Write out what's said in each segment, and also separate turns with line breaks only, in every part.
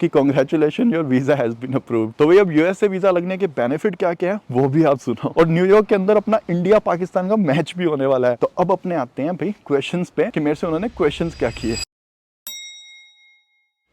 कि congratulation your visa has been approved. तो भाई अब यूएस से वीजा लगने के बेनिफिट क्या क्या है वो भी आप सुनो। और न्यूयॉर्क के अंदर अपना इंडिया पाकिस्तान का मैच भी होने वाला है। तो अब अपने आते हैं भाई क्वेश्चंस पे कि मेरे से उन्होंने क्वेश्चंस क्या किए।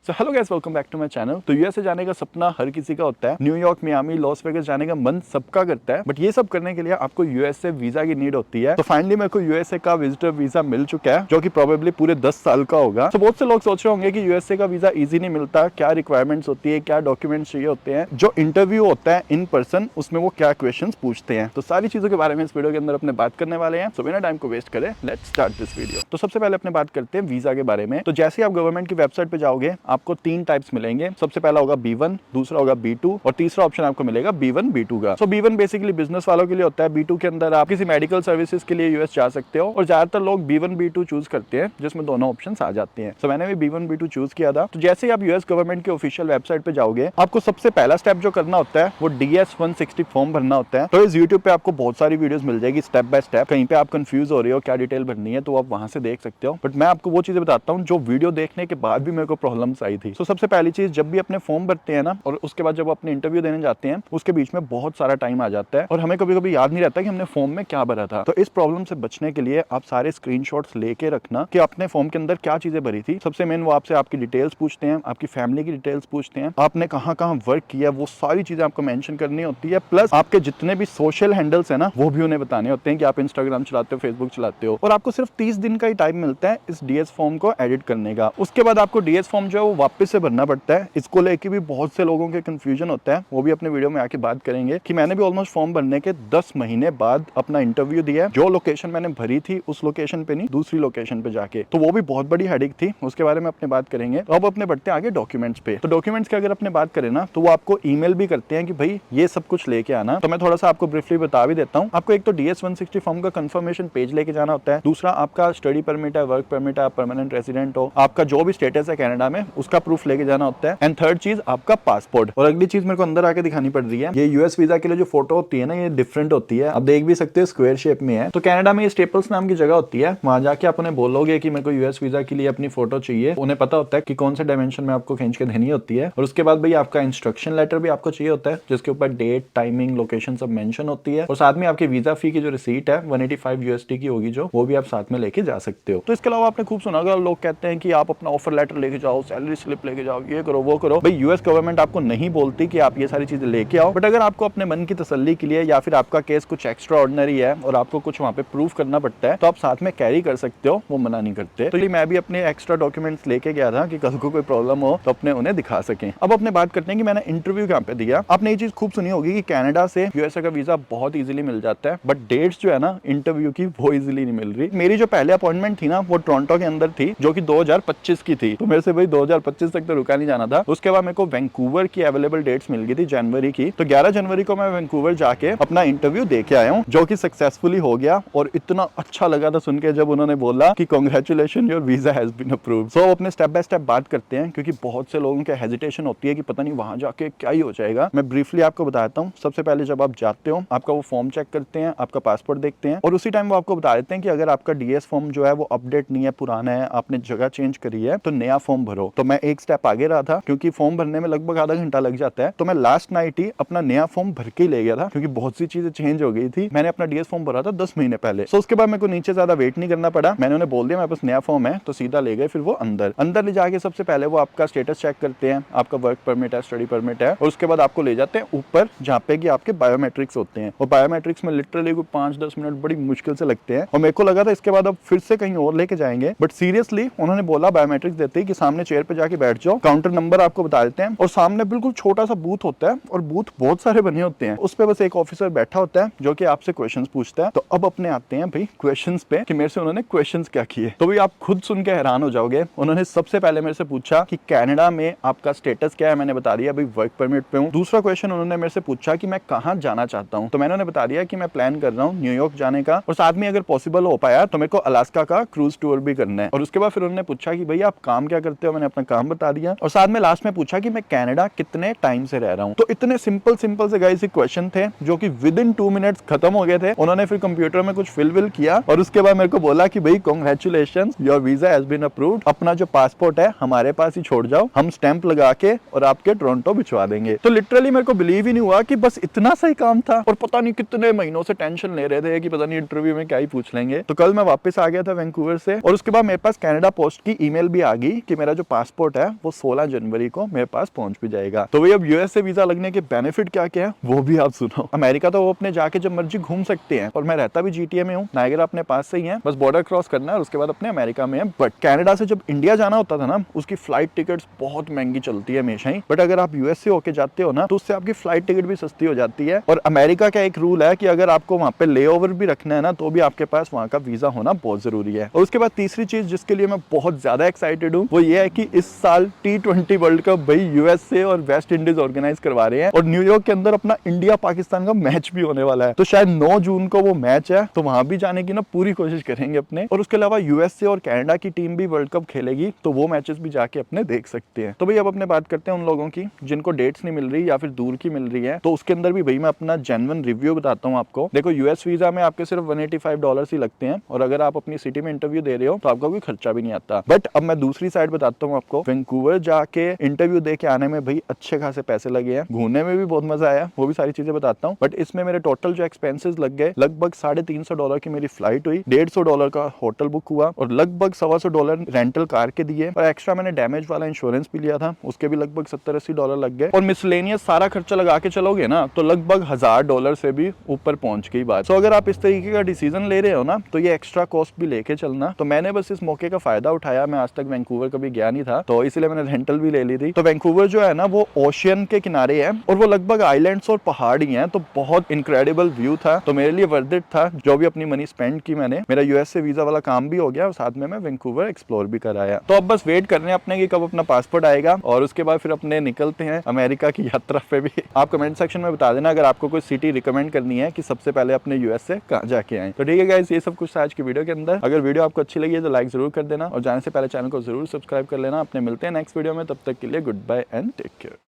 So hello guys, welcome back to my channel. तो यूएसए जाने का सपना हर किसी का होता है। न्यूयॉर्क, मियामी, लॉस वेगस जाने का मन सबका करता है। बट ये सब करने के लिए आपको यूएसए वीजा की नीड होती है। तो फाइनली मेरे को यूएसए का विजिटर वीजा मिल चुका है, जो कि प्रोबेबली पूरे 10 साल का होगा। तो बहुत से लोग सोच रहे होंगे कि यूएसए का वीजा इजी नहीं मिलता, क्या रिक्वायरमेंट्स होती है, क्या डॉक्यूमेंट्स चाहिए होते हैं, जो इंटरव्यू होता है इन पर्सन उसमें वो क्या क्वेश्चन पूछते हैं। तो सारी चीजों के बारे में इस वीडियो के अंदर अपने बात करने वाले हैं। सो बिना टाइम को वेस्ट करें, लेट्स स्टार्ट दिस वीडियो। तो सबसे पहले अपने बात करते हैं वीजा के बारे में। तो जैसे आप गवर्नमेंट की वेबसाइट पे जाओगे, आपको 3 टाइप्स मिलेंगे। सबसे पहला होगा B1, दूसरा होगा B2 और तीसरा ऑप्शन आपको मिलेगा B1 B2 का। सो B1 बेसिकली बिजनेस वालों के लिए होता है। B2 के अंदर आप किसी मेडिकल सर्विसेज के लिए यूएस जा सकते हो। और ज्यादातर लोग B1 B2 चूज करते हैं, जिसमें दोनों ऑप्शंस आ जाते हैं। सो मैंने भी B1 B2 चूज किया था। तो जैसे ही आप यूएस गवर्नमेंट के ऑफिशियल वेबसाइट पे जाओगे, आपको सबसे पहला स्टेप जो करना होता है वो DS-160 फॉर्म भरना होता है। तो इस यूट्यूब पे आपको बहुत सारी वीडियोस मिल जाएगी स्टेप बाय स्टेप। कहीं पे आप कंफ्यूज हो रहे हो क्या डिटेल भरनी है, तो आप वहां से देख सकते हो। बट मैं आपको वो चीजें बताता हूँ जो वीडियो देखने के बाद भी मेरे को प्रॉब्लम्स आई थी। सबसे पहली चीज, जब भी अपने फॉर्म भरते हैं ना, और उसके बाद जब अपने इंटरव्यू देने जाते हैं, उसके बीच में बहुत सारा टाइम आ जाता है और हमें कभी कभी याद नहीं रहता कि हमने फॉर्म में क्या भरा था। तो इस प्रॉब्लम से बचने के लिए आप सारे स्क्रीनशॉट्स लेके रखना कि अपने फॉर्म के अंदर क्या चीजें भरी थी। सबसे मेन वो आपसे आपकी डिटेल्स पूछते हैं, आपकी फैमिली की डिटेल्स पूछते हैं, आपने कहाँ कहाँ वर्क किया, वो सारी चीजें आपको मेंशन करनी होती है। प्लस आपके जितने भी सोशल हैंडल्स है ना, वो भी उन्हें बताने होते हैं कि आप इंस्टाग्राम चलाते हो, फेसबुक चलाते हो। और आपको सिर्फ 30 दिन का ही टाइम मिलता है इस डीएस फॉर्म को एडिट करने का। उसके बाद आपको डीएस फॉर्म जो है वो वापस से भरना पड़ता है। इसको लेके भी बहुत से लोगों के कंफ्यूजन होता है, वो भी अपने वीडियो में आके बात करेंगे कि मैंने भी ऑलमोस्ट फॉर्म भरने के 10 महीने बाद अपना इंटरव्यू दिया। जो लोकेशन मैंने भरी थी उस लोकेशन पे नहीं, दूसरी लोकेशन पे जाके। तो वो भी बहुत बड़ी हेडेक थी, उसके बारे में अपने बात करेंगे। तो अब अपने बढ़ते हैं आगे डॉक्यूमेंट्स पे। तो डॉक्यूमेंट्स की अगर अपने बात करें ना, तो वो आपको ईमेल भी करते हैं कि भाई ये सब कुछ लेके आना। तो मैं थोड़ा सा आपको ब्रीफली बता भी देता हूँ। आपको एक तो DS-160 फॉर्म का कंफर्मेशन पेज लेके जाना होता है। दूसरा आपका स्टडी परमिट है, वर्क परमिट है, आप परमानेंट रेजिडेंट हो, आपका जो भी स्टेटस है कनाडा में, उसका प्रूफ लेके जाना होता है। एंड थर्ड चीज आपका पासपोर्ट। और अगली चीज मेरे को अंदर आके दिखानी पड़ रही है, ये यूएस वीजा के लिए जो फोटो होती है ना, ये डिफरेंट होती है। आप देख भी सकते हो स्क्वायर शेप में है। तो कनाडा में ये स्टेपल्स नाम की जगह होती है। वहां जाके आप उन्हें बोलोगे कि मेरे को यूएस वीजा के लिए अपनी फोटो चाहिए। उन्हें पता होता है कि कौन से डायमेंशन में आपको खींच के देनी होती है। और उसके बाद भाई आपका इंस्ट्रक्शन लेटर भी आपको चाहिए होता है, जिसके ऊपर डेट, टाइमिंग, लोकेशन सब मेंशन होती है। और साथ में आपकी वीजा फी की जो रिसीट है 185 USD की होगी, जो वो भी आप साथ में लेके जा सकते हो। तो इसके अलावा आपने खूब सुना होगा, लोग कहते हैं कि आप अपना ऑफर लेटर लेके जाओ, सैलरी स्लिप लेके जाओ, ये करो वो करो। भाई यूएस गवर्नमेंट आपको नहीं बोलती कि आप ये सारी चीजें लेके आओ। बट अगर आपको अपने मन की तसल्ली के लिए, या फिर आपका केस कुछ एक्स्ट्रा ऑर्डिनरी है और आपको कुछ वहां पे प्रूफ करना पड़ता है, तो आप साथ में कैरी कर सकते हो, वो मना नहीं करते। तो ये मैं भी अपने एक्स्ट्रा डॉक्यूमेंट्स लेके गया था कि कल को कोई प्रॉब्लम हो तो अपने उन्हें दिखा सकें। अब अपने बात करते हैं कि मैंने इंटरव्यू कहाँ पे दिया। आपने ये चीज खूब सुनी होगी कि कनाडा से यूएसए का वीजा बहुत इजीली मिल जाता है, बट डेट्स जो है ना इंटरव्यू की, वो इजीली नहीं मिल रही। मेरी जो पहले अपॉइंटमेंट थी ना, वो टोरंटो के अंदर थी, जो कि 2025 की थी। तो मेरे से भाई 2025 तक तो रुका नहीं जाना था। उसके बाद मेरे को वैंकूवर की अवेलेबल डेट्स मिल गई थी जनवरी की। तो 11 जनवरी को मैं वैंकूवर जाके अपना इंटरव्यू दे के आया हूँ, जो कि सक्सेसफुली हो गया। और इतना अच्छा लगा था सुन के जब उन्होंने बोला कि congratulation your visa has been approved. So अपने स्टेप बाय स्टेप बात करते हैं, क्योंकि बहुत से लोगों के हेजिटेशन होती है कि पता नहीं वहां जाके क्या ही हो जाएगा। मैं ब्रीफली आपको बताता हूँ। सबसे पहले जब आप जाते हो, आपका वो फॉर्म चेक करते हैं, आपका पासपोर्ट देखते हैं, और उसी टाइम वो आपको बता देते हैं कि अगर आपका डीएस फॉर्म जो है वो अपडेट नहीं है, पुराना है, आपने जगह चेंज करी है, तो नया फॉर्म भरो। तो मैं एक स्टेप आगे रहा था, क्योंकि फॉर्म भरने में लगभग आधा घंटा लग जाता है। तो मैं लास्ट नाइट ही अपना नया फॉर्म भर के ले गया था, क्योंकि बहुत सी चीजें चेंज हो गई थी। मैंने अपना डीएस फॉर्म भरा था 10 महीने पहले। सो उसके बाद मेरे को नीचे ज्यादा वेट नहीं करना पड़ा। मैंने उन्हें बोल दिया मेरे पास नया फॉर्म है, तो सीधा ले गए। फिर वो अंदर ले जाके सबसे पहले वो आपका स्टेटस चेक करते हैं, आपका वर्क परमिट है, स्टडी परमिट है, और उसके बाद आपको ले जाते हैं ऊपर, जहाँ पे कि आपके बायोमेट्रिक्स होते हैं। और बायोमेट्रिक्स में लिटरली 5-10 मिनट बड़ी मुश्किल से लगते हैं। और मेरे को लगा था इसके बाद अब फिर से कहीं और लेके जाएंगे, बट सीरियसली उन्होंने बोला बायोमेट्रिक्स देते ही कि सामने चेयर पे जाके बैठ जाओ, काउंटर नंबर आपको बता देते हैं, और सामने बिल्कुल छोटा सा बूथ होता है, और बूथ बहुत सारे बने होते हैं। उस पे बस एक ऑफिसर बैठा होता है जो कि आपसे क्वेश्चंस पूछता है। तो अब अपने आते हैं भाई क्वेश्चंस पे कि मेरे से उन्होंने क्वेश्चंस क्या किए। तो भाई आप खुद सुन के हैरान हो जाओगे। उन्होंने सबसे पहले मेरे से पूछा कि कनाडा में आपका स्टेटस क्या है। मैंने बता दिया भाई वर्क परमिट पे हूँ। दूसरा क्वेश्चन उन्होंने मेरे से पूछा कि मैं कहाँ जाना चाहता हूँ। तो मैंने उन्हें बता दिया कि मैं प्लान कर रहा हूँ न्यूयॉर्क जाने का, और साथ में अगर पॉसिबल हो पाया तो मेरे को अलास्का का क्रूज टूर भी करना है। और उसके बाद फिर उन्होंने पूछा कि भाई आप काम क्या करते हो। मैंने अपना काम बता दिया और साथ में लास्ट में पूछा कि मैं कनाडा कितने टाइम से रह रहा हूँ। तो इतने सिंपल से गाइस क्वेश्चन थे जो कि विद इन 2 मिनट्स खत्म हो गए थे। उन्होंने फिर कंप्यूटर में कुछ फिल किया और उसके बाद मेरे को बोला कि भाई congratulation, your visa has been approved, अपना जो पासपोर्ट है हमारे पास ही छोड़ जाओ, हम स्टैंप लगा के और आपके टोरंटो भिजवा देंगे। तो लिटरली मेरे को बिलीव ही नहीं हुआ कि बस इतना सही काम था और पता नहीं कितने महीनों से टेंशन ले रहे थे कि पता नहीं इंटरव्यू में क्या ही पूछ लेंगे। तो कल मैं वापस आ गया था वैंकूवर से और उसके बाद मेरे पास कनाडा पोस्ट की ईमेल भी आ गई कि मेरा जो पासपोर्ट है वो 16 जनवरी को मेरे पास पहुंच भी जाएगा। तो भाई अब यूएसए वीजा लगने के बेनिफिट क्या क्या है वो भी आप सुनो। अमेरिका तो वो अपने जाके जब मर्जी घूम सकते हैं और मैं रहता भी जीटीए में हूँ, नायगरा अपने पास से ही है, बस बॉर्डर क्रॉस करना है और उसके बाद अपने अमेरिका में है। बट कनाडा से जब इंडिया जाना होता था ना, उसकी फ्लाइट टिकट्स बहुत महंगी चलती है हमेशा ही। बट अगर आप यूएस से होके जाते हो ना तो उससे आपकी फ्लाइट टिकट भी सस्ती हो जाती है। और अमेरिका का एक रूल है कि अगर आपको वहां पे ले ओवर भी रखना है ना तो भी आपके पास वहां का वीजा होना बहुत जरूरी है। और उसके बाद तीसरी चीज जिसके लिए मैं बहुत ज्यादा एक्साइटेड हूँ वो ये है कि इस साल T20 वर्ल्ड कप भाई यूएसए और वेस्ट इंडीज ऑर्गेनाइज करवा रहे हैं और न्यूयॉर्क के अंदर अपना इंडिया पाकिस्तान का मैच भी होने वाला है। तो शायद 9 जून को वो मैच है, तो वहां भी जाने की ना पूरी कोशिश करेंगे अपने। और उसके अलावा यूएसए और कनाडा की टीम भी वर्ल्ड कप खेलेगी तो वो मैचेस भी जाके अपने देख सकते हैं। तो भाई अब अपने बात करते हैं उन लोगों की जिनको डेट्स नहीं मिल रही या फिर दूर की मिल रही है। तो उसके अंदर भी भाई मैं अपना जेन्युइन रिव्यू बताता हूँ आपको। देखो यूएस वीजा में आपके सिर्फ $185 ही लगते हैं और अगर आप अपनी सिटी में इंटरव्यू दे रहे हो तो आपका कोई खर्चा भी नहीं आता। बट अब मैं दूसरी साइड बताता हूँ आपको, वैंकूवर जाके इंटरव्यू दे के आने में भाई अच्छे खासे पैसे लगे हैं, घूमने में भी बहुत मजा आया, वो भी सारी चीजें बताता हूँ। बट इसमें मेरे टोटल जो एक्सपेंसेस लग गए, लगभग $350 की मेरी फ्लाइट हुई, $150 का होटल बुक हुआ और लगभग $125 रेंटल कार के दिए और एक्स्ट्रा मैंने डैमेज वाला इंश्योरेंस भी लिया था, उसके भी लगभग $70-80 लग गए। और मिसलेनियस सारा खर्चा लगा के चलोगे ना तो लगभग $1000 से भी ऊपर पहुंच गई बात। तो अगर आप इस तरीके का डिसीजन ले रहे हो ना तो ये एक्स्ट्रा कॉस्ट भी लेके चलना। तो मैंने बस इस मौके का फायदा उठाया, मैं आज तक वैंकूवर कभी गया नहीं था तो इसलिए मैंने रेंटल भी ले ली थी। तो वैंकूवर जो है ना वो ओशियन के किनारे है और वो लगभग आइलैंड्स और पहाड़ ही हैं, तो बहुत इनक्रेडिबल व्यू था। तो मेरे लिए वर्थ इट था जो भी अपनी मनी स्पेंड की मैंने। मेरा यूएसए वीजा वाला काम भी हो गया और साथ में मैं वैंकूवर एक्सप्लोर भी कराया। तो अब बस वेट कर रहे हैं अपने कि कब अपना पासपोर्ट आएगा और उसके बाद फिर अपने निकलते हैं अमेरिका की यात्रा पे भी। आप कमेंट सेक्शन में बता देना अगर आपको कोई सिटी रिकमेंड करनी है कि सबसे पहले अपने यूएसए कहाँ जाके आए। तो ठीक है गाइस, ये सब कुछ आज की वीडियो के अंदर। अगर वीडियो आपको अच्छी लगी है तो लाइक जरूर कर देना और जाने से पहले चैनल को जरूर सब्सक्राइब कर लेना। अपने मिलते हैं नेक्स्ट वीडियो में, तब तक के लिए goodbye and take care.